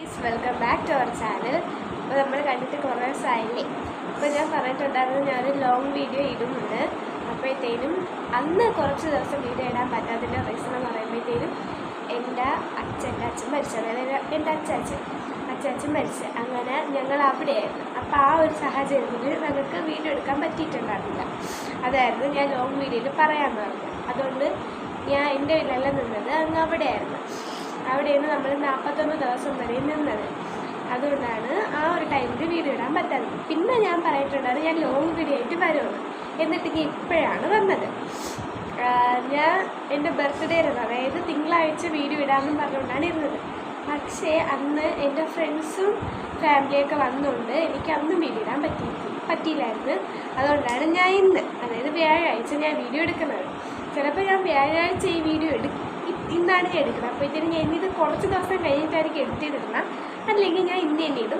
Welcome back to our channel. അപ്പോൾ നമ്മൾ കണ്ടിട്ട് കുറേ ദിവസമായില്ലേ. അപ്പോൾ ഞാൻ പറഞ്ഞിട്ടുണ്ടായിരുന്നു ഞാനൊരു ലോങ് വീഡിയോ ഇടുന്നുണ്ട്. അപ്പോഴത്തേനും അന്ന് കുറച്ച് ദിവസം വീഡിയോ ഇടാൻ പറ്റാത്തതിൻ്റെ റീസൺ എന്ന് പറയുമ്പോഴത്തേനും എൻ്റെ അച്ഛൻ മരിച്ചു. അതായത് എൻ്റെ അച്ഛൻ മരിച്ചു. അങ്ങനെ ഞങ്ങൾ അവിടെയായിരുന്നു. അപ്പോൾ ആ ഒരു സാഹചര്യത്തിൽ ഞങ്ങൾക്ക് വീഡിയോ എടുക്കാൻ പറ്റിയിട്ടുണ്ടായിരുന്നില്ല. അതായിരുന്നു ഞാൻ ലോങ് വീഡിയോയിൽ പറയാമെന്ന് പറഞ്ഞത്. അതുകൊണ്ട് ഞാൻ എൻ്റെ വീട്ടിലല്ല നിന്നത്, അങ്ങ് അവിടെയാണ് നമ്മൾ 41 ദിവസം വരെ നിന്നത്. അതുകൊണ്ടാണ് ആ ഒരു ടൈമിൽ വീഡിയോ ഇടാൻ പറ്റാത്തത്. പിന്നെ ഞാൻ പറഞ്ഞിട്ടുണ്ടായിരുന്നു ഞാൻ ലോങ് വീഡിയോ ആയിട്ട് വരുമെന്ന്. എന്നിട്ട് ഞാൻ ഇപ്പോഴാണ് വന്നത്. ഞാൻ എൻ്റെ ബർത്ത്ഡേ ആയിരുന്നു, അതായത് തിങ്കളാഴ്ച വീഡിയോ ഇടാമെന്ന് പറഞ്ഞുകൊണ്ടാണ് ഇരുന്നത്. പക്ഷേ അന്ന് എൻ്റെ ഫ്രണ്ട്സും ഫാമിലിയൊക്കെ വന്നുകൊണ്ട് എനിക്ക് അന്നും വീഡിയോ ഇടാൻ പറ്റിയില്ലായിരുന്നു. അതുകൊണ്ടാണ് ഞാൻ ഇന്ന്, അതായത് വ്യാഴാഴ്ച ഞാൻ വീഡിയോ എടുക്കുന്നത്. ചിലപ്പോൾ ഞാൻ വ്യാഴാഴ്ച ഈ വീഡിയോ ഇന്നാണ് ഞാൻ എടുക്കുന്നത്. അപ്പോഴത്തേനും ഞാൻ ഇന്നിത് കുറച്ച് ദിവസം കഴിഞ്ഞിട്ടായിരിക്കും എഡിറ്റ് ചെയ്തിടണം, അല്ലെങ്കിൽ ഞാൻ ഇന്ന് തന്നെ ഇടും.